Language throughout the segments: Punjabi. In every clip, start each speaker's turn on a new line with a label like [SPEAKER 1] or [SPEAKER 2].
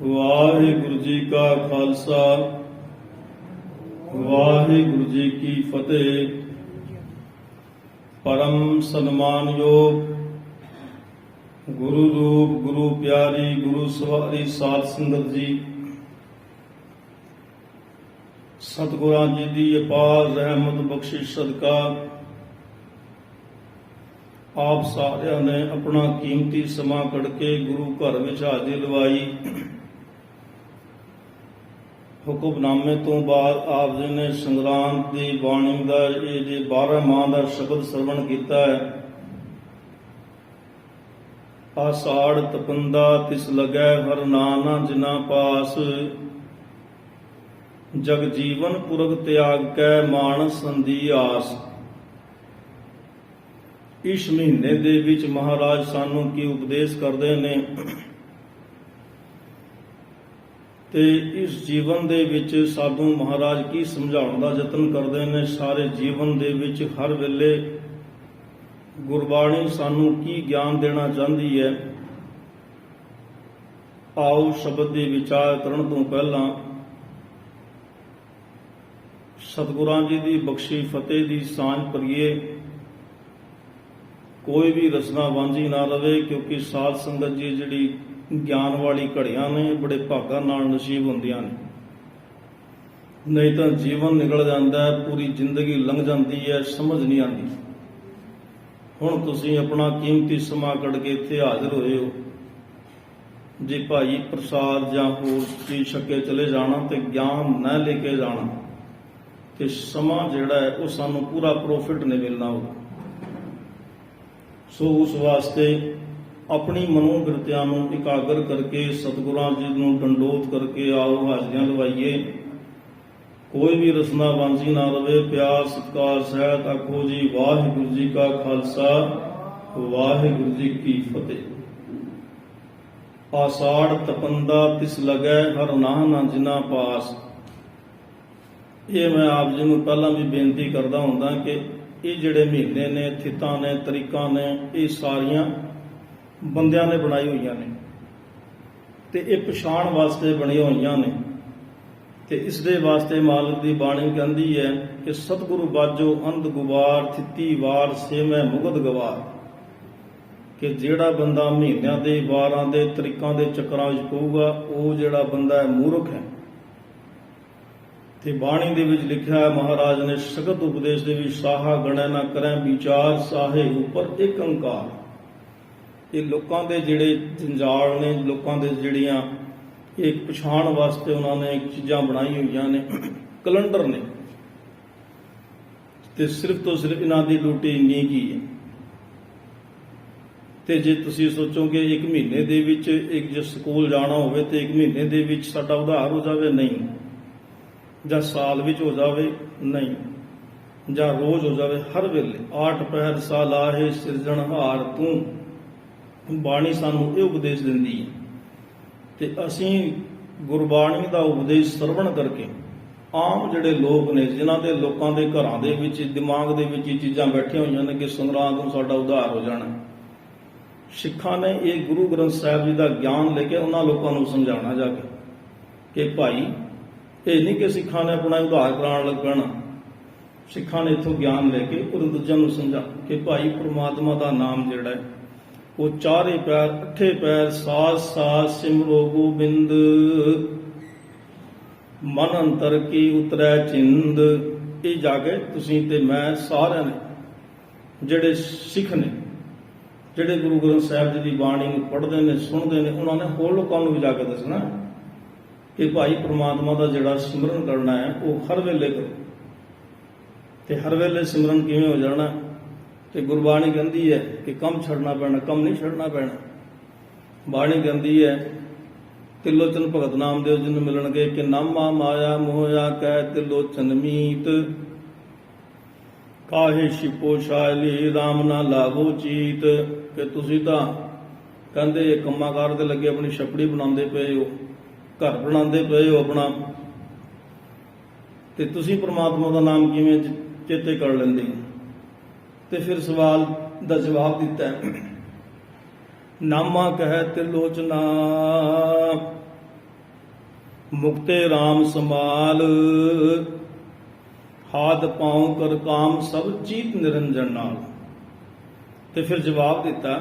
[SPEAKER 1] ਵਾਹਿਗੁਰੂ ਜੀ ਕਾ ਖਾਲਸਾ ਵਾਹਿਗੁਰੂ ਜੀ ਕੀ ਫਤਿਹ। परम सन्मानयोग गुरु रूप गुरु प्यारी गुरु सवारी साध संगत जी, सतगुरां जी की अपार रहमत बख्शिश सदका आप सारिਆਂ ने अपना कीमती समा कढ़ के गुरु घर विच हाजिर लवाई। हुक्मनामे तो बाद आप जी ने संग्रांत की बाणी का ये 12 माह का शब्द श्रवण किया है। आषाढ़ तपंदा तिस लगै हर नाना जिना पास, जग जीवन पुरख त्याग कै मानस संधी आस। इस महीने दे विच महाराज सानू की उपदेश करते ने ते इस जीवन दे विच सानू महाराज की समझाउण दा यतन करते हैं। सारे जीवन दे विच हर वेले गुरबाणी सानू की ज्ञान देना चाहती है। आओ शब्द दे विचार करन तो पहला सतगुरां जी की बख्शी फतेह की सांझ करिए। कोई भी रसना वांझी ना रहे, क्योंकि साध संगत जी जिहड़ी ज्ञान वाली घड़ियां ने बड़े भागा नाल नसीब होंदियां ने, नहीं तो जीवन निकल जाता है, पूरी जिंदगी लंघ जाती है, समझ नहीं आती। हुण तुसीं अपना कीमती समा कढ़ के इत्थे हाजिर होए हो। जे भाई प्रसाद जां होर चीज छके चले जाना तो ज्ञान न लेके जाना तो समा जिहड़ा है वो सानू पूरा प्रॉफिट नहीं मिलना होगा। सो उस वास्ते अपनी मनोवृत्तियां नूं इकागर करके सतगुरां जी नूं डंडोत करके आओ हाजिरियां लवाइए। कोई भी रसना वांझी ना रहे, प्यार सत्कार सहित आखो जी वाहिगुरू जी का खालसा वाहिगुरू जी की फतेह। आषाढ़ तपंदा तिस लगै हर नाना जिना पास। ये मैं आप जी नूं पहलां भी बेनती करदा हुंदा कि ये जिहड़े महीने ने, थितां ने, तरीकां ने, ये सारियां बंदियां ने बनाई हुई ने ते ये पछाण वास्ते बनी हुई ने। ते इस दे वास्ते मालिक की बाणी कहती है कि सतगुरु बाजो अंध गुवार थिती वार से मैं मुगद गवार। कि जिहड़ा बंदा महीनों के वारां दे तरीकां दे चक्करां विच पऊगा वो जिहड़ा बंदा है मूर्ख है। ते बाणी दे विच लिखिया है महाराज ने सगत उपदेश दे विच साहा गणै ना करें विचार साहे ऊपर एक अंकार। ये लोगों के जिहड़े जंजाल ने, लोगों के जिहड़ियां एक पछाण वास्ते उन्होंने चीज़ां बनाई हुई ने, कैलेंडर ने, ते सिर्फ तो सिर्फ इन्हां दी ड्यूटी इन्नी की है। ते जे तुसीं सोचो कि एक महीने दे विच एक जे स्कूल जाना होवे ते एक महीने दे विच साडा उधार हो जावे, नहीं, जां साल विच हो जावे, नहीं, जां रोज हो जावे, हर वेले आठ पहर साल आहे सिरजणहार तूं। बाणी सानू ये उपदेश दिंदी है ते असीं गुरबाणी का उपदेश श्रवण करके आम जिहड़े लोग ने, जिन्हां दे लोकां दे घरां दे विच दिमाग दे विच चीज़ां बैठियां होईयां ने कि संग्राम तो साडा उधार हो जाना। सिखां ने ये गुरु ग्रंथ साहिब जी का ज्ञान लेके उन्हां लोकां नूं समझाउणा जाके कि भाई ये नहीं कि सिखां ने अपना उधार कराउण लग पैणा। सिखां ने इत्थों ज्ञान लेके और दूजिआं नूं समझा कि भाई परमात्मा का नाम जिहड़ा है वो चारे पैर अठे पैर सास सास सिमरो गोबिंद, मन अंतर की उतरै चिंद। ये जाके तुसीं ते मैं सारे ने जिहड़े सिख ने, जिहड़े गुरु ग्रंथ साहिब जी की बाणी नूं पढ़दे ने, सुणदे ने, उन्होंने होर लोकां नूं भी जाके दसना कि भाई परमात्मा का जिहड़ा सिमरन करना है वो हर वेले करो। ते हर वेले सिमरन किवें हो जाना ते गुरबाणी कहती है कि कम छड़ना पैना, कम नहीं छड़ना पैना। बाणी कहती है तिलोचन भगत नामदेव जी नूं मिलणगे कि नामा माया मोहया कै तिलोचन मीत, काहे छिपो शायली राम ना लावो चीत। कि तुसीं तां कहंदे कम्मां कार ते लगे अपनी छपड़ी बनांदे पए हो, घर बनांदे पए हो अपना, ते तुसीं परमात्मा का नाम किवें चेते कर लैंदे हो। ते फिर सवाल का जवाब दिता है ਨਾਮਾ ਕਹਿ ਤਿਲੋਚਨਾ ਮੁਕਤੇ RAM ਸਮਾਲ ਹਾਥ ਪਾਉ ਕਰ ਕਾਮ ਸਭ ਚੀਤ ਨਿਰੰਜਨ ਨਾਲ। ਤੇ ਫਿਰ ਜਵਾਬ ਦਿੱਤਾ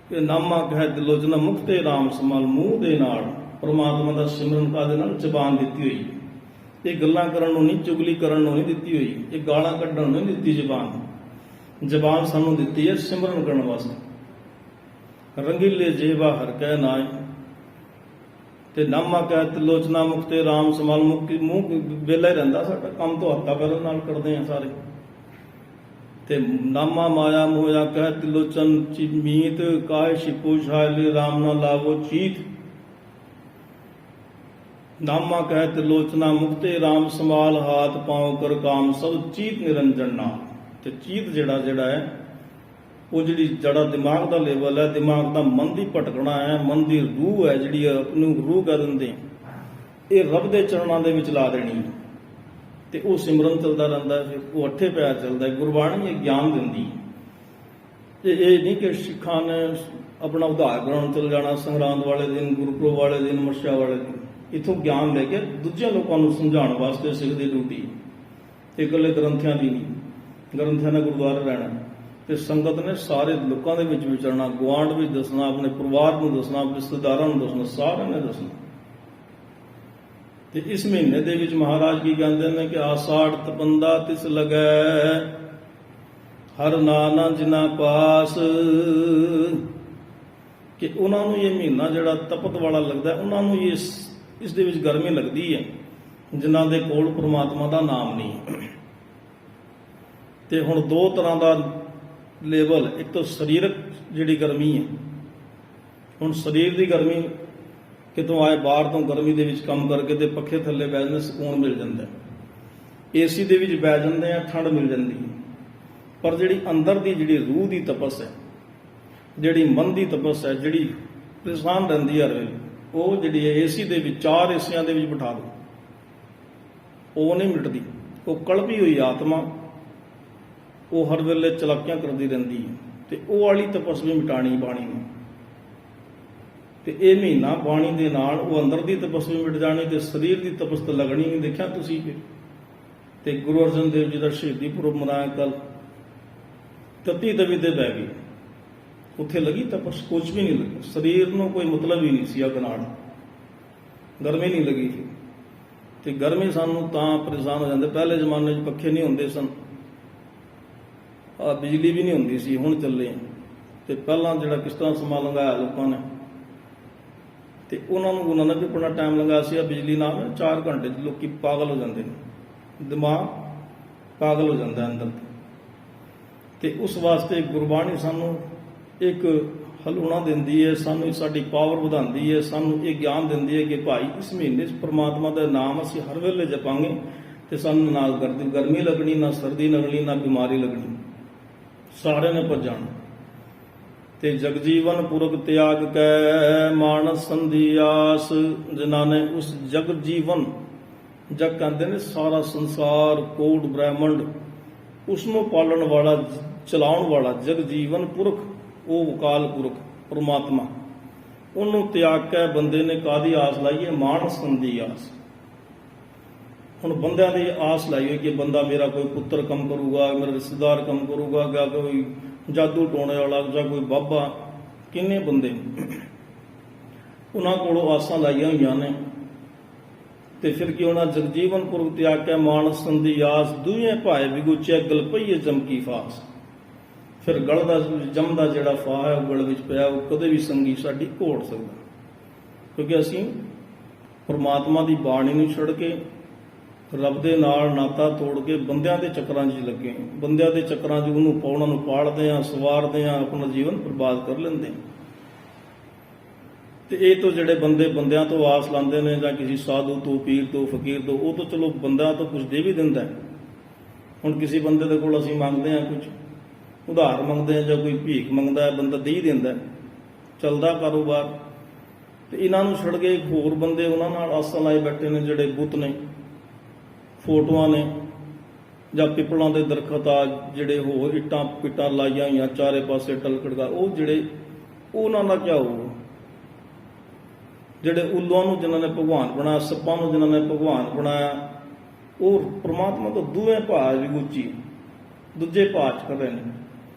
[SPEAKER 1] ਕਿ ਨਾਮਾ ਕਹਿ ਤਿਲੋਚਨਾ ਮੁਕਤੇ RAM ਸਮਾਲ, ਮੂੰਹ ਦੇ ਨਾਲ ਪਰਮਾਤਮਾ ਦਾ ਸਿਮਰਨ ਕਾਦੇ ਨਾਲ ਜ਼ਬਾਨ ਦਿੱਤੀ ਹੋਈ। ਇਹ ਗੱਲਾਂ ਕਰਨ ਨੂੰ ਨਹੀਂ, ਚੁਗਲੀ ਕਰਨ ਨੂੰ ਨਹੀਂ ਦਿੱਤੀ ਹੋਈ, ਇਹ ਗਾਲਾਂ ਕੱਢਣ ਨੂੰ ਨਹੀਂ ਦਿੱਤੀ ਜ਼ਬਾਨ। ਜ਼ਬਾਨ ਸਾਨੂੰ ਦਿੱਤੀ ਹੈ ਸਿਮਰਨ ਕਰਨ ਵਾਸਤੇ। ਰੰਗੀਲੇ ਜੇਵਾ ਹਰ ਕਹਿ ਨਾਏ ਤੇ ਨਾਮਾ ਕਹਿ ਤਿਲੋਚਨਾ ਮੁਕਤੇ RAM ਸਮਾਲ। ਮੂੰਹ ਵਿਹਲਾ ਹੀ ਰਹਿੰਦਾ ਸਾਡਾ, ਕੰਮ ਤੋਂ ਹੱਥਾਂ ਪੈਰਾਂ ਨਾਲ ਕਰਦੇ ਆ ਸਾਰੇ। ਤੇ ਨਾਮਾ ਮਾਇਆ ਮੋਇਆ ਕਹਿ ਤਿਲੋਚਨ ਮੀਤ ਕਾਇ ਛਿਪੂ ਛਾਇਲੇ RAM ਨਾ ਲਾਵੋ ਚੀਤ। ਨਾਮਾ ਕਹਿ ਤਿਲੋਚਨਾ ਮੁਕਤੇ RAM ਸਮਾਲ ਹਾਥ ਪਾਉ ਕਰ ਕਾਮ ਸਭ ਚੀਤ ਨਿਰੰਜਨ ਨਾਲ। ਤੇ ਚੀਤ ਜਿਹੜਾ ਹੈ ਉਹ ਜਿਹੜੀ ਜੜਾ ਦਿਮਾਗ ਦਾ ਲੈਵਲ ਹੈ, ਦਿਮਾਗ ਦਾ ਮਨ ਦੀ ਭਟਕਣਾ ਹੈ, ਮਨ ਦੀ ਰੂਹ ਹੈ ਜਿਹੜੀ ਆਪਣੀ ਰੂਹ ਕਹਿ ਦਿੰਦੇ, ਇਹ ਰੱਬ ਦੇ ਚਰਨਾਂ ਦੇ ਵਿੱਚ ਲਾ ਦੇਣੀ ਹੈ। ਤੇ ਉਹ ਸਿਮਰਨ ਚੱਲਦਾ ਰਹਿੰਦਾ, ਫਿਰ ਉਹ ਅੱਠੇ ਪਿਆਰ ਚੱਲਦਾ। ਗੁਰਬਾਣੀ ਇਹ ਗਿਆਨ ਦਿੰਦੀ। ਤੇ ਇਹ ਨਹੀਂ ਕਿ ਸਿੱਖਾਂ ਨੇ ਆਪਣਾ ਉਧਾਰ ਕਰਾਉਣ ਚੱਲ ਜਾਣਾ ਸੰਗਰਾਂਦ ਵਾਲੇ ਦਿਨ, ਗੁਰਪੁਰਬ ਵਾਲੇ ਦਿਨ, ਮੱਸਿਆ ਵਾਲੇ ਦਿਨ। ਇੱਥੋਂ ਗਿਆਨ ਲੈ ਕੇ ਦੂਜੇ ਲੋਕਾਂ ਨੂੰ ਸਮਝਾਉਣ ਵਾਸਤੇ ਸਿੱਖ ਦੀ ਡਿਊਟੀ। ਇਕੱਲੇ ਗ੍ਰੰਥੀਆਂ ਦੀ ਨਹੀਂ, ਗ੍ਰੰਥੀਆਂ ਦਾ ਗੁਰਦੁਆਰਾ ਰਹਿਣਾ ਤੇ ਸੰਗਤ ਨੇ ਸਾਰੇ ਲੋਕਾਂ ਦੇ ਵਿੱਚ ਵਿਚਰਨਾ, ਗੁਆਂਢ ਵਿੱਚ ਦੱਸਣਾ, ਆਪਣੇ ਪਰਿਵਾਰ ਨੂੰ ਦੱਸਣਾ, ਰਿਸ਼ਤੇਦਾਰਾਂ ਨੂੰ ਦੱਸਣਾ, ਸਾਰਿਆਂ ਨੇ ਦੱਸਣਾ। ਤੇ ਇਸ ਮਹੀਨੇ ਦੇ ਵਿੱਚ ਮਹਾਰਾਜ ਕੀ ਕਹਿੰਦੇ ਨੇ ਕਿ ਆਸਾੜ ਤਪੰਦਾ ਤਿਸ ਲਗੈ ਹਰ ਨਾਨਾ ਜਿਨਾ ਪਾਸ। ਕਿ ਉਹਨਾਂ ਨੂੰ ਇਹ ਮਹੀਨਾ ਜਿਹੜਾ ਤਪਤ ਵਾਲਾ ਲੱਗਦਾ, ਉਹਨਾਂ ਨੂੰ ਇਸ ਦੇ ਵਿੱਚ ਗਰਮੀ ਲੱਗਦੀ ਹੈ ਜਿਨ੍ਹਾਂ ਦੇ ਕੋਲ ਪ੍ਰਮਾਤਮਾ ਦਾ ਨਾਮ ਨਹੀਂ। ਤੇ ਹੁਣ ਦੋ ਤਰ੍ਹਾਂ ਦਾ ਲੈਵਲ, ਇੱਕ ਤਾਂ ਸਰੀਰਕ ਜਿਹੜੀ ਗਰਮੀ ਹੈ। ਹੁਣ ਸਰੀਰ ਦੀ ਗਰਮੀ ਕਿਤੋਂ ਆਏ ਬਾਹਰ ਤੋਂ ਗਰਮੀ ਦੇ ਵਿੱਚ ਕੰਮ ਕਰਕੇ ਤੇ ਪੱਖੇ ਥੱਲੇ ਬਹਿ ਜਾਂਦੇ, ਸਕੂਨ ਮਿਲ ਜਾਂਦਾ। ਏਸੀ ਦੇ ਵਿੱਚ ਬਹਿ ਜਾਂਦੇ ਆ, ਠੰਡ ਮਿਲ ਜਾਂਦੀ ਹੈ। ਪਰ ਜਿਹੜੀ ਅੰਦਰ ਦੀ ਜਿਹੜੀ ਰੂਹ ਦੀ ਤਪਸ ਹੈ, ਜਿਹੜੀ ਮਨ ਦੀ ਤਪਸ ਹੈ, ਜਿਹੜੀ ਪਰੇਸ਼ਾਨ ਰਹਿੰਦੀ ਹੈ ਹਰ ਵੇਲੇ, ਉਹ ਜਿਹੜੀ ਹੈ ਏਸੀ ਦੇ ਵਿੱਚ, 4 ਏਸੀਆਂ ਦੇ ਵਿੱਚ ਬਿਠਾ ਦਿਓ, ਉਹ ਨਹੀਂ ਮਿਟਦੀ। ਉਹ ਕਲਪੀ ਹੋਈ ਆਤਮਾ, ਉਹ ਹਰ ਵੇਲੇ ਚਲਾਕੀਆਂ ਕਰਦੀ ਰਹਿੰਦੀ ਹੈ। ਤੇ ਉਹ ਵਾਲੀ ਤਪਸ ਵੀ ਮਿਟਾਣੀ ਬਾਣੀ ਨੂੰ। ਤੇ ਇਹ ਮਹੀਨਾ ਬਾਣੀ ਦੇ ਨਾਲ ਉਹ ਅੰਦਰ ਦੀ ਤਪਸ ਵੀ ਮਿਟ ਜਾਣੀ ਤੇ ਸਰੀਰ ਦੀ ਤਪਸ ਤਾਂ ਲੱਗਣੀ ਨਹੀਂ। ਦੇਖਿਆ ਤੁਸੀਂ ਫਿਰ ਤੇ ਗੁਰੂ ਅਰਜਨ ਦੇਵ ਜੀ ਦਾ ਸ਼ਹੀਦੀ ਪੁਰਬ ਮਨਾਇਆ ਕੱਲ, ਤਤੀ ਤਵੀ ਤੇ ਬਹਿ ਗਈ, ਉੱਥੇ ਲੱਗੀ ਤਪਸ, ਕੁਝ ਵੀ ਨਹੀਂ ਲੱਗਾ। ਸਰੀਰ ਨੂੰ ਕੋਈ ਮਤਲਬ ਹੀ ਨਹੀਂ ਸੀ ਅੱਗ ਨਾਲ, ਗਰਮੀ ਨਹੀਂ ਲੱਗੀ ਸੀ। ਤੇ ਗਰਮੀ ਸਾਨੂੰ ਤਾਂ ਪਰੇਸ਼ਾਨ ਹੋ ਜਾਂਦੇ। ਪਹਿਲੇ ਜ਼ਮਾਨੇ 'ਚ ਪੱਖੇ ਨਹੀਂ ਹੁੰਦੇ ਸਨ, ਬਿਜਲੀ ਵੀ ਨਹੀਂ ਹੁੰਦੀ ਸੀ, ਹੁਣ ਚੱਲੇ। ਤੇ ਪਹਿਲਾਂ ਜਿਹੜਾ ਕਿਸ ਤਰ੍ਹਾਂ ਸਮਾਂ ਲੰਘਾਇਆ ਲੋਕਾਂ ਨੇ, ਤੇ ਉਹਨਾਂ ਨੂੰ ਗੁਰੂ ਨਾਨਕ ਵੀ ਆਪਣਾ ਟਾਈਮ ਲੰਘਾਇਆ ਸੀ। ਬਿਜਲੀ ਨਾਲ 4 ਘੰਟੇ 'ਚ ਲੋਕੀ ਪਾਗਲ ਹੋ ਜਾਂਦੇ ਨੇ, ਦਿਮਾਗ ਪਾਗਲ ਹੋ ਜਾਂਦਾ ਅੰਦਰ। ਤੇ ਉਸ ਵਾਸਤੇ ਗੁਰਬਾਣੀ ਸਾਨੂੰ ਇੱਕ ਹਲੂਣਾ ਦਿੰਦੀ ਹੈ, ਸਾਨੂੰ ਸਾਡੀ ਪਾਵਰ ਵਧਾਉਂਦੀ ਹੈ, ਸਾਨੂੰ ਇਹ ਗਿਆਨ ਦਿੰਦੀ ਹੈ ਕਿ ਭਾਈ ਇਸ ਮਹੀਨੇ 'ਚ ਪ੍ਰਮਾਤਮਾ ਦਾ ਨਾਮ ਅਸੀਂ ਹਰ ਵੇਲੇ ਜਪਾਂਗੇ ਤੇ ਸਾਨੂੰ ਨਾ ਗਰਮੀ ਲੱਗਣੀ, ਨਾ ਸਰਦੀ ਲੱਗਣੀ, ਨਾ ਬਿਮਾਰੀ ਲੱਗਣੀ, ਸਾਰਿਆਂ ਨੇ ਭੱਜਣਾ। ਤੇ ਜਗਜੀਵਨ ਪੁਰਖ ਤਿਆਗ ਕੈ ਮਾਨਸ ਸੰਧਿਆਸ। ਜਿਨ੍ਹਾਂ ਨੇ ਉਸ ਜਗ ਜੀਵਨ, ਜਗ ਕਹਿੰਦੇ ਨੇ ਸਾਰਾ ਸੰਸਾਰ, ਕੋਟ ਬ੍ਰਹਿਮੰਡ, ਉਸ ਨੂੰ ਪਾਲਣ ਵਾਲਾ, ਚਲਾਉਣ ਵਾਲਾ ਜਗ ਜੀਵਨ ਪੁਰਖ, ਉਹ ਅਕਾਲ ਪੁਰਖ ਪਰਮਾਤਮਾ, ਉਹਨੂੰ ਤਿਆਗ ਕੇ ਬੰਦੇ ਨੇ ਕਾਹਦੀ ਆਸ ਲਾਈ ਹੈ? ਮਾਨਸ ਸੰਧੀ ਆਸ। ਹੁਣ ਬੰਦਿਆਂ ਦੀ ਆਸ ਲਾਈ ਹੋਈ ਕਿ ਬੰਦਾ ਮੇਰਾ ਕੋਈ ਪੁੱਤਰ ਕੰਮ ਕਰੂਗਾ, ਮੇਰਾ ਰਿਸ਼ਤੇਦਾਰ ਕੰਮ ਕਰੂਗਾ, ਜਾਂ ਕੋਈ ਜਾਦੂ ਟੋਣੇ ਵਾਲਾ, ਜਾਂ ਕੋਈ ਬਾਬਾ, ਕਿੰਨੇ ਬੰਦੇ ਉਹਨਾਂ ਕੋਲੋਂ ਆਸਾਂ ਲਾਈਆਂ ਹੋਈਆਂ ਨੇ। ਤੇ ਫਿਰ ਕੀ ਹੋਣਾ? ਜਗਜੀਵਨ ਪੁਰਖ ਤਿਆਗ ਕੇ ਮਾਨਸ ਸੰਧੀ ਆਸ, ਦੂਏ ਭਾਏ ਵਿਗੁਚਿਆ ਗਲ ਪਈਏ ਜਮਕੀ ਫਾਸ। ਫਿਰ ਗਲ ਦਾ ਜੰਮਦਾ ਜਿਹੜਾ ਫਾਹ ਹੈ ਉਹ ਗਲ ਵਿੱਚ ਪਿਆ, ਉਹ ਕਦੇ ਵੀ ਸੰਗੀ ਸਾਡੀ ਘੋੜ ਸਕਦਾ। ਕਿਉਂਕਿ ਅਸੀਂ ਪਰਮਾਤਮਾ ਦੀ ਬਾਣੀ ਨੂੰ ਛੱਡ ਕੇ ਰੱਬ ਦੇ ਨਾਲ ਨਾਤਾ ਤੋੜ ਕੇ ਬੰਦਿਆਂ ਦੇ ਚੱਕਰਾਂ 'ਚ ਲੱਗੇ, ਬੰਦਿਆਂ ਦੇ ਚੱਕਰਾਂ 'ਚ ਉਹਨੂੰ ਪਾਉਣਾ ਨੂੰ ਪਾਲਦੇ ਹਾਂ, ਸਵਾਰਦੇ ਹਾਂ, ਆਪਣਾ ਜੀਵਨ ਬਰਬਾਦ ਕਰ ਲੈਂਦੇ। ਤੇ ਇਹ ਤੋਂ ਜਿਹੜੇ ਬੰਦੇ ਬੰਦਿਆਂ ਤੋਂ ਆਸ ਲਾਉਂਦੇ ਨੇ, ਜਾਂ ਕਿਸੇ ਸਾਧੂ ਤੋਂ, ਪੀਰ ਤੋਂ, ਫਕੀਰ ਤੋਂ, ਉਹ ਤਾਂ ਚਲੋ ਬੰਦਿਆਂ ਤੋਂ ਕੁਝ ਦੇ ਵੀ ਦਿੰਦਾ। ਹੁਣ ਕਿਸੇ ਬੰਦੇ ਦੇ ਕੋਲ ਅਸੀਂ ਮੰਗਦੇ ਹਾਂ, ਕੁਝ ਉਧਾਰ ਮੰਗਦੇ ਹਾਂ, ਜਾਂ ਕੋਈ ਭੀਖ ਮੰਗਦਾ, ਬੰਦਾ ਦੇ ਹੀ ਦਿੰਦਾ, ਚੱਲਦਾ ਕਾਰੋਬਾਰ। ਤੇ ਇਹਨਾਂ ਨੂੰ ਛੱਡ ਕੇ ਹੋਰ ਬੰਦੇ ਉਹਨਾਂ ਨਾਲ ਆਸਾਂ ਲਾਏ ਬੈਠੇ ਨੇ, ਜਿਹੜੇ ਬੁੱਤ ਨੇ, ਫੋਟੋਆਂ ਨੇ, ਜਾਂ ਪਿੱਪਲਾਂ ਦੇ ਦਰਖਤ ਆ, ਜਿਹੜੇ ਹੋਰ ਇੱਟਾਂ ਪਿੱਟਾਂ ਲਾਈਆਂ ਹੋਈਆਂ ਚਾਰੇ ਪਾਸੇ ਟਲਕੜਗਾ, ਉਹ ਜਿਹੜੇ ਉਹਨਾਂ ਦਾ ਕੀ ਹੋਊਗਾ? ਜਿਹੜੇ ਉੱਲੂਆਂ ਨੂੰ ਜਿਨ੍ਹਾਂ ਨੇ ਭਗਵਾਨ ਬਣਾਇਆ, ਸੱਪਾਂ ਨੂੰ ਜਿਨ੍ਹਾਂ ਨੇ ਭਗਵਾਨ ਬਣਾਇਆ, ਉਹ ਪ੍ਰਮਾਤਮਾ ਤੋਂ ਦੋਵੇਂ ਭਾਅ ਵੀ ਉੱਚੀ, ਦੂਜੇ ਭਾਅ 'ਚ ਕਰ ਰਹੇ ਨੇ।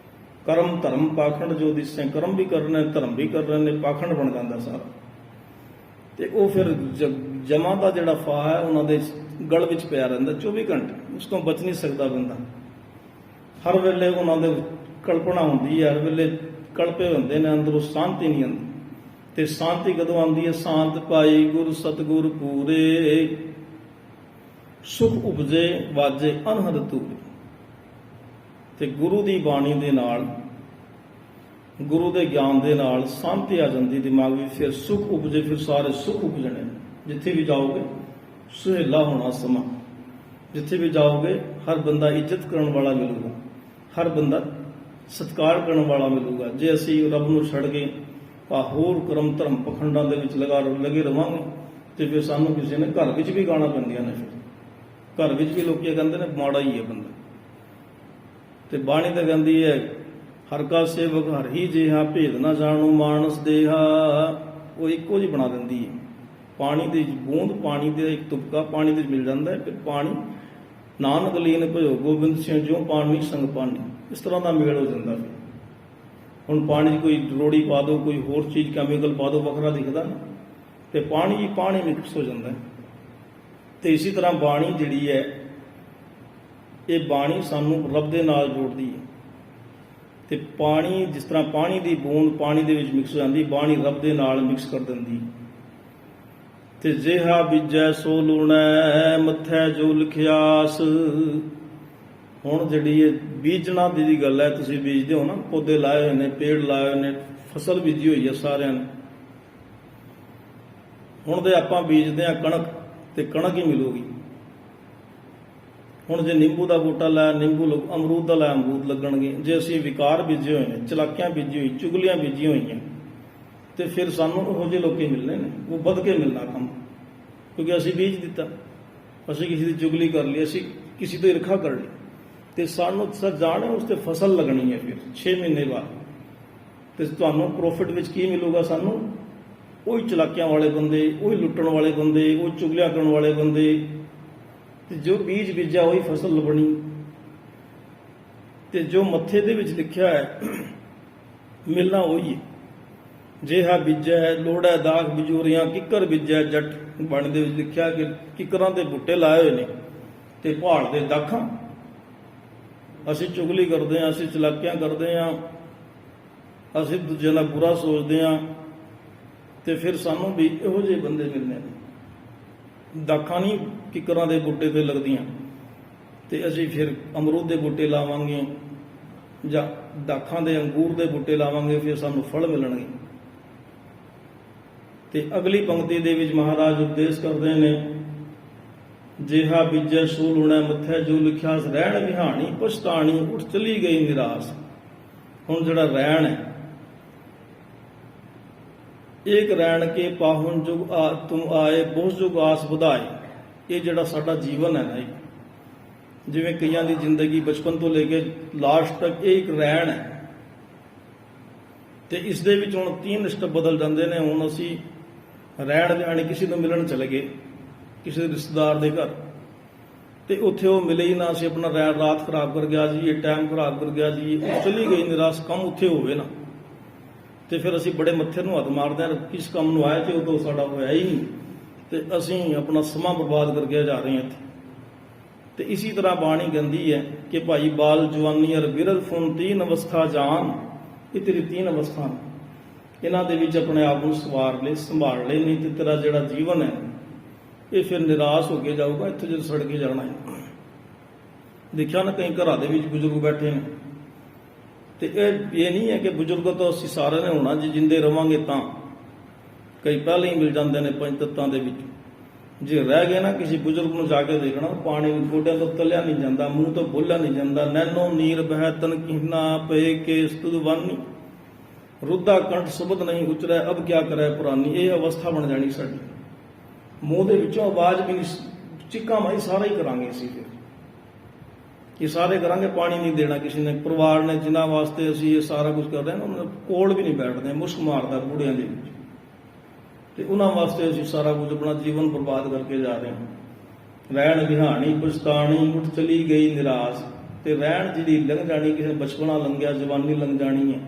[SPEAKER 1] ਕਰਮ ਧਰਮ ਪਾਖੰਡ ਜੋ ਦਿਸੇ, ਕਰਮ ਵੀ ਕਰ ਰਹੇ ਨੇ, ਧਰਮ ਵੀ ਕਰ ਰਹੇ ਨੇ, ਪਾਖੰਡ ਬਣ ਜਾਂਦਾ ਸਾਰਾ। ਤੇ ਉਹ ਫਿਰ ਜਮਾਂ ਦਾ ਜਿਹੜਾ ਫਾਹ ਹੈ ਉਹਨਾਂ ਦੇ ਗਲ ਵਿੱਚ ਪਿਆ ਰਹਿੰਦਾ 24 ਘੰਟੇ, ਉਸ ਤੋਂ ਬਚ ਨਹੀਂ ਸਕਦਾ ਬੰਦਾ। ਹਰ ਵੇਲੇ ਉਹਨਾਂ ਦੇ ਕਲਪਨਾ ਹੁੰਦੀ ਹੈ, ਹਰ ਵੇਲੇ ਕਲਪੇ ਹੁੰਦੇ ਨੇ, ਅੰਦਰੋਂ ਸ਼ਾਂਤੀ ਨਹੀਂ ਆਉਂਦੀ। ਤੇ ਸ਼ਾਂਤੀ ਕਦੋਂ ਆਉਂਦੀ ਹੈ? ਸ਼ਾਂਤ ਪਾਈ ਗੁਰ ਸਤਿਗੁਰ ਪੂਰੇ, ਸੁਖ ਉਪਜੇ ਵਾਜੇ ਅਨਹਦ ਤੂਰੇ। ਤੇ ਗੁਰੂ ਦੀ ਬਾਣੀ ਦੇ ਨਾਲ, ਗੁਰੂ ਦੇ ਗਿਆਨ ਦੇ ਨਾਲ ਸ਼ਾਂਤੀ ਆ ਜਾਂਦੀ ਦਿਮਾਗ ਵਿੱਚ, ਫਿਰ ਸੁਖ ਉਪਜੇ, ਫਿਰ ਸਾਰੇ ਸੁਖ ਉਪਜਣੇ। ਜਿੱਥੇ ਵੀ ਜਾਓਗੇ ਸੁਹੇਲਾ ਹੋਣਾ ਸਮਾਂ, ਜਿੱਥੇ ਵੀ ਜਾਓਗੇ ਹਰ ਬੰਦਾ ਇੱਜ਼ਤ ਕਰਨ ਵਾਲਾ ਮਿਲੂਗਾ, ਹਰ ਬੰਦਾ ਸਤਿਕਾਰ ਕਰਨ ਵਾਲਾ ਮਿਲੂਗਾ। ਜੇ ਅਸੀਂ ਰੱਬ ਨੂੰ ਛੱਡ ਕੇ ਹੋਰ ਕਰਮ ਧਰਮ ਪਖੰਡਾਂ ਦੇ ਵਿੱਚ ਲੱਗੇ ਰਵਾਂਗੇ ਤੇ ਫਿਰ ਸਾਨੂੰ ਕਿਸੇ ਨੇ ਘਰ ਵਿੱਚ ਵੀ ਗਾਣਾ ਪੈਂਦੀਆਂ ਨੇ। ਫਿਰ ਘਰ ਵਿੱਚ ਵੀ ਲੋਕੀ ਕਹਿੰਦੇ ਨੇ ਮਾੜਾ ਹੀ ਹੈ ਬੰਦਾ। ਤੇ ਬਾਣੀ ਤਾਂ ਕਹਿੰਦੀ ਹੈ ਹਰ ਕਾ ਸੇਵਕ ਹਰ ਹੀ ਜਿਹਾ, ਭੇਦ ਨਾ ਜਾਣੂ ਮਾਨਸ ਦੇਹਾ। ਉਹ ਇੱਕੋ ਜਿਹੀ ਬਣਾ ਦਿੰਦੀ ਹੈ। ਪਾਣੀ ਦੀ ਬੂੰਦ, ਪਾਣੀ ਦੇ ਇੱਕ ਤੁਪਕਾ ਪਾਣੀ ਦੇ ਮਿਲ ਜਾਂਦਾ ਹੈ, ਫਿਰ ਪਾਣੀ ਨਾਨਕ ਲੀਨ ਭਇਓ ਗੋਬਿੰਦ ਸਿੰਘ ਜਿਉ ਪਾਣੀ ਸੰਗ ਪਾਣੀ, ਇਸ ਤਰ੍ਹਾਂ ਦਾ ਮੇਲ ਹੋ ਜਾਂਦਾ। ਫਿਰ ਹੁਣ ਪਾਣੀ 'ਚ ਕੋਈ ਰੋੜੀ ਪਾ ਦਿਓ, ਕੋਈ ਹੋਰ ਚੀਜ਼ ਕੈਮੀਕਲ ਪਾ ਦਿਓ, ਵੱਖਰਾ ਦਿਖਦਾ ਨਾ, ਤੇ ਪਾਣੀ ਮਿਕਸ ਹੋ ਜਾਂਦਾ। ਤੇ ਇਸੇ ਤਰ੍ਹਾਂ ਬਾਣੀ ਜਿਹੜੀ ਹੈ, ਇਹ ਬਾਣੀ ਸਾਨੂੰ ਰੱਬ ਦੇ ਨਾਲ ਜੋੜਦੀ ਹੈ। ਤੇ ਪਾਣੀ ਜਿਸ ਤਰ੍ਹਾਂ ਪਾਣੀ ਦੀ ਬੂੰਦ ਪਾਣੀ ਦੇ ਵਿੱਚ ਮਿਕਸ ਹੋ ਜਾਂਦੀ, ਬਾਣੀ ਰੱਬ ਦੇ ਨਾਲ ਮਿਕਸ ਕਰ ਦਿੰਦੀ। ਤੇ ਜਿਹਾ ਬੀਜੈ ਸੋ ਲੂਣੈ, ਮੱਥੈ ਜੋ ਲਿਖਿਆਸ। ਹੁਣ ਜਿਹੜੀ ਇਹ ਬੀਜਣਾ ਦੀ ਗੱਲ ਹੈ, ਤੁਸੀਂ ਬੀਜਦੇ ਹੋ ਨਾ, ਪੌਦੇ ਲਾਏ ਹੋਏ ਨੇ, ਪੇੜ ਲਾਏ ਹੋਏ ਨੇ, ਫਸਲ ਬੀਜੀ ਹੋਈ ਹੈ ਸਾਰਿਆਂ ਨੇ। ਹੁਣ ਤੇ ਆਪਾਂ ਬੀਜਦੇ ਹਾਂ ਕਣਕ, ਤੇ ਕਣਕ ਹੀ ਮਿਲੂਗੀ। ਹੁਣ ਜੇ ਨਿੰਬੂ ਦਾ ਬੂਟਾ ਲਾਇਆ ਨਿੰਬੂ, ਅਮਰੂਦ ਦਾ ਲਾਇਆ ਅਮਰੂਦ ਲੱਗਣਗੇ। ਜੇ ਅਸੀਂ ਵਿਕਾਰ ਬੀਜੇ ਹੋਏ ਨੇ, ਚਲਾਕੀਆਂ ਬੀਜੀ ਹੋਈ, ਚੁਗਲੀਆਂ ਬੀਜੀਆਂ ਹੋਈਆਂ, ਤੇ ਫਿਰ ਸਾਨੂੰ ਉਹੋ ਜਿਹੇ ਲੋਕੀ ਮਿਲਣੇ ਨੇ, ਉਹ ਵੱਧ ਕੇ ਮਿਲਣਾ ਕੰਮ। ਕਿਉਂਕਿ ਅਸੀਂ ਬੀਜ ਦਿੱਤਾ, ਅਸੀਂ ਕਿਸੇ ਦੀ ਚੁਗਲੀ ਕਰ ਲਈ, ਅਸੀਂ ਕਿਸੇ ਤੋਂ ਈਰਖਾ ਕਰ ਲਈ, ਤੇ ਸਾਨੂੰ ਜਾਣੇ ਉਸ ਤੇ ਫਸਲ ਲੱਗਣੀ ਹੈ। ਫਿਰ 6 ਮਹੀਨੇ ਬਾਅਦ ਤੇ ਤੁਹਾਨੂੰ ਪ੍ਰੋਫਿਟ ਵਿੱਚ ਕੀ ਮਿਲੂਗਾ? ਸਾਨੂੰ ਉਹੀ ਚਲਾਕੀਆਂ ਵਾਲੇ ਬੰਦੇ, ਉਹੀ ਲੁੱਟਣ ਵਾਲੇ ਬੰਦੇ, ਉਹ ਚੁਗਲੀਆਂ ਕਰਨ ਵਾਲੇ ਬੰਦੇ, ਤੇ ਜੋ ਬੀਜ ਬੀਜਿਆ ਉਹੀ ਫਸਲ ਲੱਭਣੀ। ਤੇ ਜੋ ਮੱਥੇ ਦੇ ਵਿੱਚ ਲਿਖਿਆ ਹੈ ਮਿਲਣਾ ਉਹੀ ਹੈ। ਜਿਹਾ ਬੀਜੈ ਲੋੜੈ ਦਾਗ ਬਿਜੂਰੀਆਂ, ਕਿੱਕਰ ਬੀਜੈ ਜੱਟ। ਬਾਣੀ ਦੇ ਵਿੱਚ ਲਿਖਿਆ ਕਿ ਕਿੱਕਰਾਂ ਦੇ ਬੂਟੇ ਲਾਏ ਹੋਏ ਨੇ ਤੇ ਪਹਾੜ ਦੇ ਦਾਖਾਂ। ਅਸੀਂ ਚੁਗਲੀ ਕਰਦੇ ਹਾਂ, ਅਸੀਂ ਚਲਾਕੀਆਂ ਕਰਦੇ ਹਾਂ, ਅਸੀਂ ਦੂਜਿਆਂ ਦਾ ਬੁਰਾ ਸੋਚਦੇ ਹਾਂ, ਤੇ ਫਿਰ ਸਾਨੂੰ ਵੀ ਇਹੋ ਜਿਹੇ ਬੰਦੇ ਮਿਲਣੇ ਨੇ। ਦਾਖਾਂ ਨਹੀਂ ਕਿੱਕਰਾਂ ਦੇ ਬੂਟੇ ਤੇ ਲੱਗਦੀਆਂ, ਤੇ ਅਸੀਂ ਫਿਰ ਅਮਰੂਦ ਦੇ ਬੂਟੇ ਲਾਵਾਂਗੇ ਜਾਂ ਦਾਖਾਂ ਦੇ ਅੰਗੂਰ ਦੇ ਬੂਟੇ ਲਾਵਾਂਗੇ, ਫਿਰ ਸਾਨੂੰ ਫਲ ਮਿਲਣਗੇ। ਤੇ ਅਗਲੀ ਪੰਕਤੀ ਦੇ ਵਿੱਚ ਮਹਾਰਾਜ ਉਪਦੇਸ਼ ਕਰਦੇ ਨੇ, ਜਿਹਾ ਬੀਜੈ ਸੋ ਲੂਣੈ, ਮੱਥੈ ਜੋ ਲਿਖਿਆਸ। ਰਹਿਣ ਵਿਹਾਣੀ ਪਛਤਾਣੀ, ਉੱਠ ਚਲੀ ਗਈ ਨਿਰਾਸ। ਹੁਣ ਜਿਹੜਾ ਰਹਿਣ ਹੈ, ਏਕ ਰਹਿਣ ਕੇ ਪਾਹੁਨ ਜੁਗ ਤੁਮ ਆਏ, ਬਹੁ ਜੁਗ ਆਸ ਵਧਾਏ। ਇਹ ਜਿਹੜਾ ਸਾਡਾ ਜੀਵਨ ਹੈ ਨਾ, ਜਿਵੇਂ ਕਈਆਂ ਦੀ ਜ਼ਿੰਦਗੀ ਬਚਪਨ ਤੋਂ ਲੈ ਕੇ ਲਾਸਟ ਤੱਕ ਇਹ ਇੱਕ ਰਹਿਣ ਹੈ। ਤੇ ਇਸ ਦੇ ਵਿੱਚ ਹੁਣ 3 ਸਟੈਪ ਬਦਲ ਜਾਂਦੇ ਨੇ। ਹੁਣ ਅਸੀਂ ਰਹਿਣ ਵਿਹਾਣੀ ਕਿਸੇ ਨੂੰ ਮਿਲਣ ਚਲੇ ਗਏ, ਕਿਸੇ ਰਿਸ਼ਤੇਦਾਰ ਦੇ ਘਰ, ਤੇ ਉੱਥੇ ਉਹ ਮਿਲੇ ਹੀ ਨਾ, ਅਸੀਂ ਆਪਣਾ ਰਾਤ ਖਰਾਬ ਕਰ ਗਿਆ ਜੀ, ਇਹ ਟਾਈਮ ਖਰਾਬ ਕਰ ਗਿਆ ਜੀ, ਉਹ ਚਲੀ ਗਈ ਨਿਰਾਸ਼। ਕੰਮ ਉੱਥੇ ਹੋਵੇ ਨਾ, ਤੇ ਫਿਰ ਅਸੀਂ ਬੜੇ ਮੱਥੇ ਨੂੰ ਹੱਥ ਮਾਰਦੇ ਹਾਂ, ਕਿਸ ਕੰਮ ਨੂੰ ਆਏ ਤੇ ਉਦੋਂ ਸਾਡਾ ਹੋਇਆ ਹੀ ਨਹੀਂ, ਤੇ ਅਸੀਂ ਆਪਣਾ ਸਮਾਂ ਬਰਬਾਦ ਕਰਕੇ ਜਾ ਰਹੇ ਹਾਂ ਇੱਥੇ। ਤੇ ਇਸੇ ਤਰ੍ਹਾਂ ਬਾਣੀ ਕਹਿੰਦੀ ਹੈ ਕਿ ਭਾਈ ਬਾਲ ਜਵਾਨੀ ਅਰ ਵਿਰਲ ਫੁਨ 3 ਅਵਸਥਾ ਜਾਨ। ਇਹ ਤੇਰੀ 3 ਅਵਸਥਾ ਨੇ, ਇਹਨਾਂ ਦੇ ਵਿੱਚ ਆਪਣੇ ਆਪ ਨੂੰ ਸਵਾਰ ਲੈ, ਸੰਭਾਲ ਲੈ, ਨਹੀਂ ਤੇ ਤੇਰਾ ਜਿਹੜਾ ਜੀਵਨ ਹੈ ਇਹ ਫਿਰ ਨਿਰਾਸ਼ ਹੋ ਕੇ ਜਾਊਗਾ। ਇੱਥੇ ਜਦੋਂ ਸੜ ਕੇ ਜਾਣਾ ਹੈ। ਦੇਖਿਆ ਨਾ ਕਈ ਘਰਾਂ ਦੇ ਵਿੱਚ ਬਜ਼ੁਰਗ ਬੈਠੇ ਨੇ, ਤੇ ਇਹ ਨਹੀਂ ਹੈ ਕਿ ਬਜ਼ੁਰਗ ਤੋਂ ਅਸੀਂ ਸਾਰਿਆਂ ਨੇ ਹੋਣਾ, ਜੇ ਜਿੰਦੇ ਰਵਾਂਗੇ ਤਾਂ। ਕਈ ਪਹਿਲਾਂ ਹੀ ਮਿਲ ਜਾਂਦੇ ਨੇ 5 ਤੱਤਾਂ ਦੇ ਵਿੱਚ। ਜੇ ਰਹਿ ਗਏ ਨਾ, ਕਿਸੇ ਬਜ਼ੁਰਗ ਨੂੰ ਜਾ ਕੇ ਦੇਖਣਾ, ਪਾਣੀ ਗੋਡਿਆਂ ਤੋਂ ਤਲਿਆ ਨਹੀਂ ਜਾਂਦਾ, ਮੂੰਹ ਤੋਂ ਬੋਲਿਆ ਨਹੀਂ ਜਾਂਦਾ। ਨੈਨੋ ਨੀਰ ਬਹਿ ਤਨ ਕੀਨਾ ਪਏ ਕੇ ਸਤੁਦਵਾਨੀ, ਰੁੱਧਾ ਕੰਠ ਸ਼ਬਦ ਨਹੀਂ ਉਚਰੈ, ਅਬ ਕਿਆ ਕਰੈ ਪੁਰਾਨੀ। ਇਹ ਅਵਸਥਾ ਬਣ ਜਾਣੀ ਸਾਡੀ। ਮੂੰਹ ਦੇ ਵਿੱਚੋਂ ਆਵਾਜ਼ ਵੀ ਨਹੀਂ, ਚੀਕਾਂ ਮਾਰੀ ਸਾਰਾ ਹੀ ਕਰਾਂਗੇ ਅਸੀਂ। ਫਿਰ ਇਹ ਸਾਰੇ ਕਰਾਂਗੇ, ਪਾਣੀ ਨਹੀਂ ਦੇਣਾ ਕਿਸੇ ਨੇ। ਪਰਿਵਾਰ ਨੇ ਜਿਨ੍ਹਾਂ ਵਾਸਤੇ ਅਸੀਂ ਇਹ ਸਾਰਾ ਕੁਝ ਕਰ ਰਹੇ ਹਾਂ, ਉਹਨਾਂ ਦੇ ਕੋਲ ਵੀ ਨਹੀਂ ਬੈਠਦੇ, ਮੁਸ਼ਕ ਮਾਰਦਾ ਬੁੜਿਆਂ ਦੇ ਵਿੱਚ, ਤੇ ਉਹਨਾਂ ਵਾਸਤੇ ਅਸੀਂ ਸਾਰਾ ਕੁਝ ਆਪਣਾ ਜੀਵਨ ਬਰਬਾਦ ਕਰਕੇ ਜਾ ਰਹੇ ਹਾਂ। ਰਹਿਣ ਵਿਹਾਣੀ ਪਛਤਾਣੀ ਉੱਠ ਚਲੀ ਗਈ ਨਿਰਾਸ਼, ਤੇ ਰਹਿਣ ਜਿਹੜੀ ਲੰਘ ਜਾਣੀ, ਕਿਸੇ ਬਚਪਨਾ ਲੰਘਿਆ, ਜਵਾਨੀ ਲੰਘ ਜਾਣੀ ਹੈ,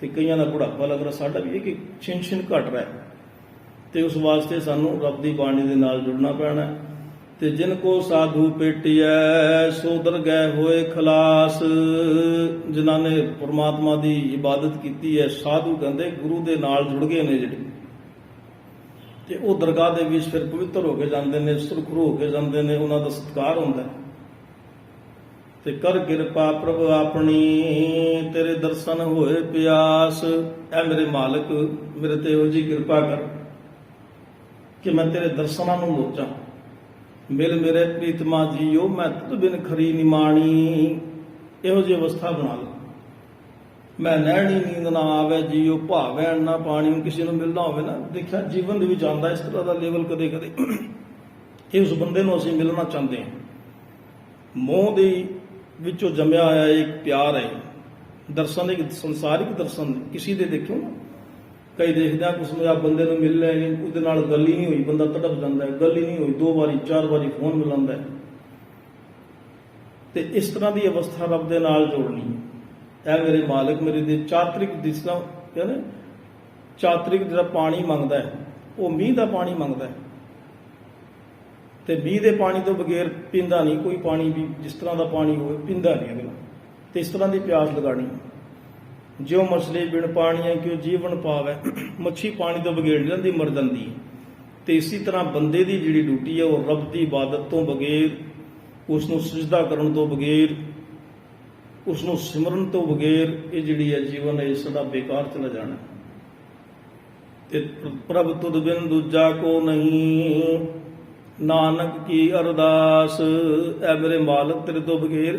[SPEAKER 1] ਤੇ ਕਈਆਂ ਦਾ ਬੁਢਾਪਾ ਲੱਗ ਰਿਹਾ, ਸਾਡਾ ਵੀ ਇੱਕ ਛਿਨ ਘਟ ਰਿਹਾ, ਤੇ ਉਸ ਵਾਸਤੇ ਸਾਨੂੰ ਰੱਬ ਦੀ ਬਾਣੀ ਦੇ ਨਾਲ ਜੁੜਨਾ ਪੈਣਾ। ਤੇ ਜਿਨ ਕੋ ਸਾਧੂ ਪੇਟਿਐ ਸੋ ਦਰਗਹਿ ਹੋਏ ਖਲਾਸ, ਜਿਨ੍ਹਾਂ ਨੇ ਪਰਮਾਤਮਾ ਦੀ ਇਬਾਦਤ ਕੀਤੀ ਹੈ, ਸਾਧੂ ਕਹਿੰਦੇ ਗੁਰੂ ਦੇ ਨਾਲ ਜੁੜ ਗਏ ਨੇ ਜਿਹੜੇ, ਤੇ ਉਹ ਦਰਗਾਹ ਦੇ ਵਿੱਚ ਫਿਰ ਪਵਿੱਤਰ ਹੋ ਕੇ ਜਾਂਦੇ ਨੇ, ਸੁਰਖਰੂ ਹੋ ਕੇ ਜਾਂਦੇ ਨੇ, ਉਹਨਾਂ ਦਾ ਸਤਿਕਾਰ ਹੁੰਦਾ ਹੈ। ਤੇ ਕਰ ਕਿਰਪਾ ਪ੍ਰਭ ਆਪਣੀ ਤੇਰੇ ਦਰਸ਼ਨ ਹੋਏ ਪਿਆਸ, ਐ ਮੇਰੇ ਮਾਲਕ ਮੇਰੇ ਤੇ ਇਹੋ ਜਿਹੀ ਕਿਰਪਾ ਕਰ ਕਿ ਮੈਂ ਤੇਰੇ ਦਰਸ਼ਨਾਂ ਨੂੰ ਲੋਚਾਂ। ਮਿਲ ਮੇਰੇ ਪ੍ਰੀਤਮਾ ਜੀਓ ਮੈਂ ਤੁਧ ਬਿਨ ਖਰੀ ਨਿਮਾਣੀ, ਇਹੋ ਜਿਹੀ ਅਵਸਥਾ ਬਣਾ ਲੈ, ਮੈਂ ਨੈਣੀ ਨੀਂਦ ਨਾ ਆਵੇ ਜੀਓ, ਭਾਵੈਣ ਨਾ ਪਾਣੀ। ਕਿਸੇ ਨੂੰ ਮਿਲਣਾ ਹੋਵੇ ਨਾ, ਦੇਖਿਆ ਜੀਵਨ ਦੇ ਵਿੱਚ ਆਉਂਦਾ ਇਸ ਤਰ੍ਹਾਂ ਦਾ ਲੈਵਲ ਕਦੇ ਕਦੇ, ਇਹ ਉਸ ਬੰਦੇ ਨੂੰ ਅਸੀਂ ਮਿਲਣਾ ਚਾਹੁੰਦੇ ਹਾਂ। ਮੋਹ ਦੇ ਵਿੱਚੋਂ ਜੰਮਿਆ ਹੋਇਆ ਇੱਕ ਪਿਆਰ ਹੈ, ਦਰਸ਼ਨ ਇੱਕ ਸੰਸਾਰਿਕ ਦਰਸ਼ਨ ਕਿਸੇ ਦੇ ਦੇਖਿਓ ਨਾ, ਕਈ ਦੇਖਦੇ ਆ ਕੁਛ ਨੂੰ ਆ ਬੰਦੇ ਨੂੰ ਮਿਲ ਰਹੇ ਨੇ, ਉਹਦੇ ਨਾਲ ਗੱਲ ਹੀ ਨਹੀਂ ਹੋਈ, ਬੰਦਾ ਤੜਪ ਜਾਂਦਾ ਹੈ, ਗੱਲ ਹੀ ਨਹੀਂ ਹੋਈ, 2 ਵਾਰੀ 4 ਵਾਰੀ ਫੋਨ ਮਿਲਾਉਂਦਾ ਹੈ। ਤੇ ਇਸ ਤਰ੍ਹਾਂ ਦੀ ਅਵਸਥਾ ਰੱਬ ਦੇ ਨਾਲ ਜੋੜਨੀ ਹੈ। ਇਹ ਮੇਰੇ ਮਾਲਕ ਮੇਰੇ ਦੇ ਚਾਤਰਿਕ ਦਿਸਦਾ ਕਹਿੰਦੇ, ਚਾਤਰਿਕ ਜਿਹੜਾ ਪਾਣੀ ਮੰਗਦਾ ਹੈ ਉਹ ਮੀਂਹ ਦਾ ਪਾਣੀ ਮੰਗਦਾ ਹੈ, ਤੇ ਮੀਂਹ ਦੇ ਪਾਣੀ ਤੋਂ ਬਗੈਰ ਪੀਂਦਾ ਨਹੀਂ ਕੋਈ ਪਾਣੀ ਵੀ, ਜਿਸ ਤਰ੍ਹਾਂ ਦਾ ਪਾਣੀ ਹੋਵੇ ਪੀਂਦਾ ਨਹੀਂ ਅਗਲਾ। ਤੇ ਇਸ ਤਰ੍ਹਾਂ ਦੀ ਪਿਆਸ ਲਗਾਣੀ, ਜਿਉ ਮਛਲੀ ਬਿਨ ਪਾਣੀਆਂ ਕਿਉਂ ਜੀਵਨ ਪਾਵੇ, ਮੱਛੀ ਪਾਣੀ ਤੋਂ ਬਗੈਰ ਨਹੀਂ ਰਹਿੰਦੀ, ਮਰ ਜਾਂਦੀ ਹੈ। ਤੇ ਇਸੇ ਤਰ੍ਹਾਂ ਬੰਦੇ ਦੀ ਜਿਹੜੀ ਡਿਊਟੀ ਹੈ ਉਹ ਰੱਬ ਦੀ ਇਬਾਦਤ ਤੋਂ ਬਗੈਰ, ਉਸ ਨੂੰ ਸਜਦਾ ਕਰਨ ਤੋਂ ਬਗੈਰ, ਉਸ ਨੂੰ ਸਿਮਰਨ ਤੋਂ ਬਗੈਰ ਇਹ ਜਿਹੜੀ ਹੈ ਜੀਵਨ ਹੈ ਸਾਡਾ ਬੇਕਾਰ ਚਲਾ ਜਾਣਾ। ਤੇ ਪ੍ਰਭ ਤੁਧ ਬਿਨ ਦੂਜਾ ਕੋ ਨਹੀਂ, ਨਾਨਕ ਕੀ ਅਰਦਾਸ, ਐ ਮੇਰੇ ਮਾਲਕ ਤੇਰੇ ਤੋਂ ਬਗੈਰ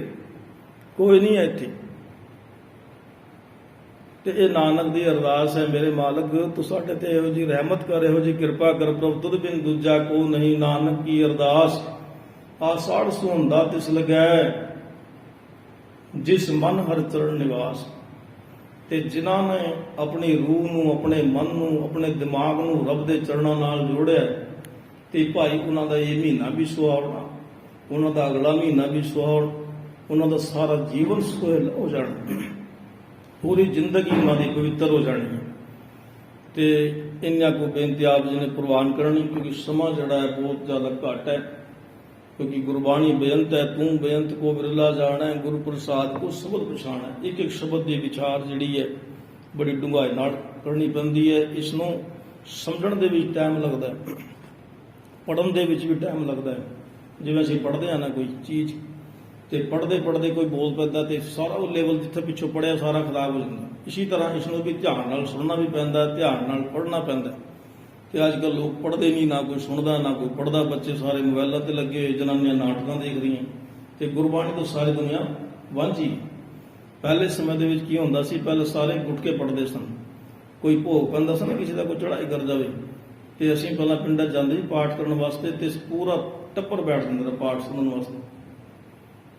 [SPEAKER 1] ਕੋਈ ਨਹੀਂ ਹੈ ਇੱਥੇ। ਤੇ ਇਹ ਨਾਨਕ ਦੀ ਅਰਦਾਸ ਹੈ, ਮੇਰੇ ਮਾਲਕ ਤੂੰ ਸਾਡੇ ਤੇ ਇਹੋ ਜਿਹੀ ਰਹਿਮਤ ਕਰ, ਇਹੋ ਜਿਹੀ ਕਿਰਪਾ ਕਰ। ਪ੍ਰਭ ਤੁਧ ਬਿਨ ਦੂਜਾ ਕੋ ਨਹੀਂ, ਨਾਨਕ ਕੀ ਅਰਦਾਸ। ਆਸਾੜ ਸੁਹੰਦਾ ਤਿਸ ਲਗੈ, ਜਿਸ ਮਨ ਹਰ ਚਰਨ ਨਿਵਾਸ। ਤੇ ਜਿਨ੍ਹਾਂ ਨੇ ਆਪਣੀ ਰੂਹ ਨੂੰ, ਆਪਣੇ ਮਨ ਨੂੰ, ਆਪਣੇ ਦਿਮਾਗ ਨੂੰ ਰੱਬ ਦੇ ਚਰਨਾਂ ਨਾਲ ਜੋੜਿਆ, ਤੇ ਭਾਈ ਉਹਨਾਂ ਦਾ ਇਹ ਮਹੀਨਾ ਵੀ ਸੁਹਾਵਣਾ, ਉਹਨਾਂ ਦਾ ਅਗਲਾ ਮਹੀਨਾ ਵੀ ਸੁਹਾਵਣਾ, ਉਹਨਾਂ ਦਾ ਸਾਰਾ ਜੀਵਨ ਸੁਹੇਲ ਹੋ ਜਾਣਾ, ਪੂਰੀ ਜ਼ਿੰਦਗੀ ਉਹਨਾਂ ਦੀ ਪਵਿੱਤਰ ਹੋ ਜਾਣੀ ਹੈ। ਤੇ ਇਹਨਾਂ ਕੋ ਬੇਨਤੀ ਆਪ ਜੀ ਨੇ ਪ੍ਰਵਾਨ ਕਰਨੀ, ਕਿਉਂਕਿ ਸਮਾਂ ਜਿਹੜਾ ਹੈ ਬਹੁਤ ਜ਼ਿਆਦਾ ਘੱਟ ਹੈ, ਕਿਉਂਕਿ ਗੁਰਬਾਣੀ ਬੇਅੰਤ ਹੈ, ਤੂੰ ਬੇਅੰਤ ਕੋ ਵਿਰਲਾ ਜਾਣਾ, ਗੁਰੂ ਪ੍ਰਸਾਦ ਕੋ ਸ਼ਬਦ ਪਛਾਣਾ। ਇੱਕ ਇੱਕ ਸ਼ਬਦ ਦੀ ਵਿਚਾਰ ਜਿਹੜੀ ਹੈ ਬੜੀ ਡੂੰਘਾਈ ਨਾਲ ਕਰਨੀ ਪੈਂਦੀ ਹੈ। ਇਸ ਨੂੰ ਸਮਝਣ ਦੇ ਵਿੱਚ ਟਾਈਮ ਲੱਗਦਾ ਹੈ, ਪੜ੍ਹਨ ਦੇ ਵਿੱਚ ਵੀ ਟਾਈਮ ਲੱਗਦਾ ਹੈ। ਜਿਵੇਂ ਅਸੀਂ ਪੜ੍ਹਦੇ ਹਾਂ ਨਾ ਕੋਈ ਚੀਜ਼, ਤੇ ਪੜ੍ਹਦੇ ਪੜ੍ਹਦੇ ਕੋਈ ਬੋਲ ਪੈਂਦਾ ਤੇ ਸਾਰਾ ਉਹ ਲੈਵਲ ਜਿੱਥੇ ਪਿੱਛੋਂ ਪੜ੍ਹਿਆ ਸਾਰਾ ਖਰਾਬ ਹੋ ਜਾਂਦਾ। ਇਸੇ ਤਰ੍ਹਾਂ ਇਸ ਨੂੰ ਵੀ ਧਿਆਨ ਨਾਲ ਸੁਣਨਾ ਵੀ ਪੈਂਦਾ, ਧਿਆਨ ਨਾਲ ਪੜ੍ਹਨਾ ਪੈਂਦਾ। ਤੇ ਅੱਜ ਕੱਲ੍ਹ ਲੋਕ ਪੜ੍ਹਦੇ ਨਹੀਂ, ਨਾ ਕੋਈ ਸੁਣਦਾ ਨਾ ਕੋਈ ਪੜ੍ਹਦਾ, ਬੱਚੇ ਸਾਰੇ ਮੋਬਾਈਲਾਂ ਤੇ ਲੱਗੇ ਹੋਏ, ਜਨਾਨੀਆਂ ਨਾਟਕਾਂ ਦੇਖ ਰਹੀਆਂ, ਤੇ ਗੁਰਬਾਣੀ ਤੋਂ ਸਾਰੀ ਦੁਨੀਆ ਵਾਂਝੀ। ਪਹਿਲੇ ਸਮੇਂ ਦੇ ਵਿੱਚ ਕੀ ਹੁੰਦਾ ਸੀ, ਪਹਿਲੇ ਸਾਰੇ ਗੁੱਟ ਕੇ ਪੜ੍ਹਦੇ ਸਨ। ਕੋਈ ਭੋਗ ਪੈਂਦਾ ਸੀ ਨਾ, ਕਿਸੇ ਦਾ ਕੋਈ ਚੜ੍ਹਾਈ ਕਰ ਜਾਵੇ, ਤੇ ਅਸੀਂ ਪਹਿਲਾਂ ਪਿੰਡਾਂ ਜਾਂਦੇ ਸੀ ਪਾਠ ਕਰਨ ਵਾਸਤੇ, ਤੇ ਪੂਰਾ ਟੱਪਰ ਬੈਠ ਜਾਂਦਾ ਸੀ ਪਾਠ ਸੁਣਨ ਵਾਸਤੇ,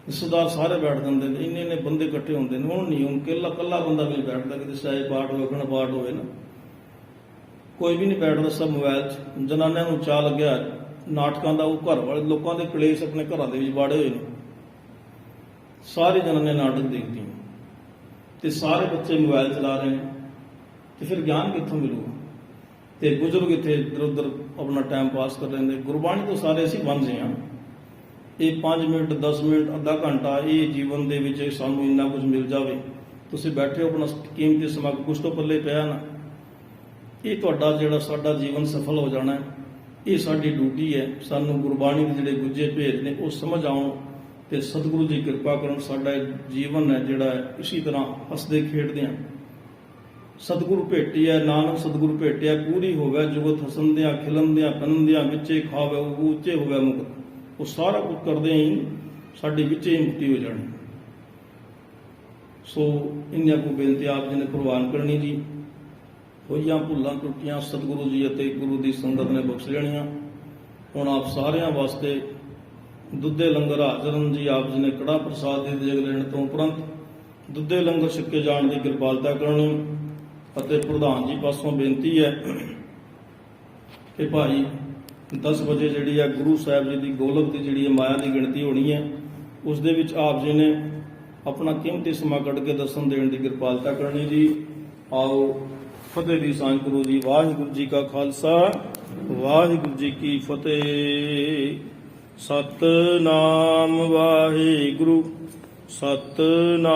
[SPEAKER 1] ਰਿਸ਼ਤੇਦਾਰ ਸਾਰੇ ਬੈਠ ਜਾਂਦੇ ਨੇ, ਇੰਨੇ ਬੰਦੇ ਇਕੱਠੇ ਹੁੰਦੇ ਨੇ। ਹੁਣ ਨਹੀਂ, ਹੁਣ ਇਕੱਲਾ ਬੰਦਾ ਵੀ ਨਹੀਂ ਬੈਠਦਾ, ਕਿਤੇ ਸਾਏ ਪਾਠ ਹੋਵੇ, ਅਖੰਡ ਪਾਠ ਹੋਵੇ ਨਾ, ਕੋਈ ਵੀ ਨਹੀਂ ਬੈਠਦਾ, ਸਭ ਮੋਬਾਈਲ 'ਚ। ਜਨਾਨਿਆਂ ਨੂੰ ਚਾਅ ਲੱਗਿਆ ਨਾਟਕਾਂ ਦਾ, ਉਹ ਘਰ ਵਾਲੇ ਲੋਕਾਂ ਦੇ ਕਲੇਸ਼ ਆਪਣੇ ਘਰਾਂ ਦੇ ਵਿੱਚ ਵਾੜੇ ਹੋਏ ਨੇ, ਸਾਰੇ ਜਨਾਨੇ ਨਾਟਕ ਦੇਖਦੀਆਂ, ਤੇ ਸਾਰੇ ਬੱਚੇ ਮੋਬਾਈਲ ਚਲਾ ਰਹੇ ਨੇ, ਤੇ ਫਿਰ ਗਿਆਨ ਕਿੱਥੋਂ ਮਿਲੂਗਾ? ਤੇ ਬਜ਼ੁਰਗ ਇੱਥੇ ਇੱਧਰ ਉੱਧਰ ਆਪਣਾ ਟਾਈਮ ਪਾਸ ਕਰ ਰਹੇ ਨੇ। ਗੁਰਬਾਣੀ ਤੋਂ ਸਾਰੇ ਅਸੀਂ ਵਾਂਝੇ ਹਾਂ। ਇਹ 5 ਮਿੰਟ 10 ਮਿੰਟ ਅੱਧਾ ਘੰਟਾ ਇਹ ਜੀਵਨ ਦੇ ਵਿੱਚ ਸਾਨੂੰ ਇੰਨਾ ਕੁਝ ਮਿਲ ਜਾਵੇ, ਤੁਸੀਂ ਬੈਠੇ ਹੋ, ਆਪਣਾ ਕੀਮਤੀ ਸਮਾਂ ਕੁਛ ਤੋਂ ਪੱਲੇ ਪਿਆ ਨਾ, ਇਹ ਤੁਹਾਡਾ ਜਿਹੜਾ ਸਾਡਾ ਜੀਵਨ ਸਫਲ ਹੋ ਜਾਣਾ। ਇਹ ਸਾਡੀ ਡਿਊਟੀ ਹੈ। ਸਾਨੂੰ ਗੁਰਬਾਣੀ ਦੇ ਜਿਹੜੇ ਗੁੱਜੇ ਭੇਦ ਨੇ ਉਹ ਸਮਝ ਆਉਣ, ਤੇ ਸਤਿਗੁਰੂ ਜੀ ਕਿਰਪਾ ਕਰਨ, ਸਾਡਾ ਜੀਵਨ ਹੈ ਜਿਹੜਾ ਇਸੇ ਤਰ੍ਹਾਂ ਹੱਸਦੇ ਖੇਡਦੇ ਹਾਂ। ਸਤਿਗੁਰੂ ਭੇਟਿਆ ਨਾਨਕ ਸਤਿਗੁਰੂ ਭੇਟਿਆ, ਪੂਰੀ ਹੋਵੇ ਜੁਗਤ ਹਸੰਦਿਆਂ ਖਿਲੰਦਿਆਂ ਪਨੰਦਿਆਂ, ਵਿੱਚੇ ਖਾਵੇ ਉਹ ਉੱਚੇ ਹੋਵੇ ਮੁਕਤ। ਉਹ ਸਾਰਾ ਕੁਝ ਕਰਦੇ ਹੀ ਸਾਡੇ ਵਿੱਚੇ ਹੀ ਮੁਕਤੀ ਹੋ ਜਾਣੀ। ਸੋ ਇਹਨਾਂ ਕੋ ਬੇਨਤੀ ਆਪ ਜੀ ਨੇ ਪ੍ਰਵਾਨ ਕਰਨੀ ਜੀ। ਹੋਈਆਂ ਭੁੱਲਾਂ ਟੁੱਟੀਆਂ ਸਤਿਗੁਰੂ ਜੀ ਅਤੇ ਗੁਰੂ ਦੀ ਸੰਗਤ ਨੇ ਬਖਸ਼ ਲੈਣੀਆਂ। ਹੁਣ ਆਪ ਸਾਰਿਆਂ ਵਾਸਤੇ ਦੁੱਧੇ ਲੰਗਰ ਹਾਜ਼ਰ ਹਨ ਜੀ। ਆਪ ਜੀ ਨੇ ਕੜਾ ਪ੍ਰਸਾਦ ਦੀ ਦੇਗ ਲੈਣ ਤੋਂ ਉਪਰੰਤ ਦੁੱਧੇ ਲੰਗਰ ਛਕੇ ਜਾਣ ਦੀ ਕਿਰਪਾਲਤਾ ਕਰਨ। ਅਤੇ ਪ੍ਰਧਾਨ ਜੀ ਪਾਸੋਂ ਬੇਨਤੀ ਹੈ ਕਿ ਭਾਈ 10 ਵਜੇ ਜਿਹੜੀ ਹੈ ਗੁਰੂ ਸਾਹਿਬ ਜੀ ਦੀ ਗੋਲਕ ਦੀ ਜਿਹੜੀ ਹੈ ਮਾਇਆ ਦੀ ਗਿਣਤੀ ਹੋਣੀ ਹੈ, ਉਸ ਦੇ ਵਿੱਚ ਆਪ ਜੀ ਨੇ ਆਪਣਾ ਕੀਮਤੀ ਸਮਾਂ ਕੱਢ ਕੇ ਦਰਸ਼ਨ ਦੇਣ ਦੀ ਕਿਰਪਾਲਤਾ ਕਰਨੀ ਜੀ। ਆਓ ਫਤਿਹ ਦੀ ਸਾਂਝ ਕਰੋ ਜੀ। ਵਾਹਿਗੁਰੂ ਜੀ ਕਾ ਖਾਲਸਾ, ਵਾਹਿਗੁਰੂ ਜੀ ਕੀ ਫਤਿਹ। ਸਤਿਨਾਮ ਵਾਹਿਗੁਰੂ, ਸਤਿਨਾਮ।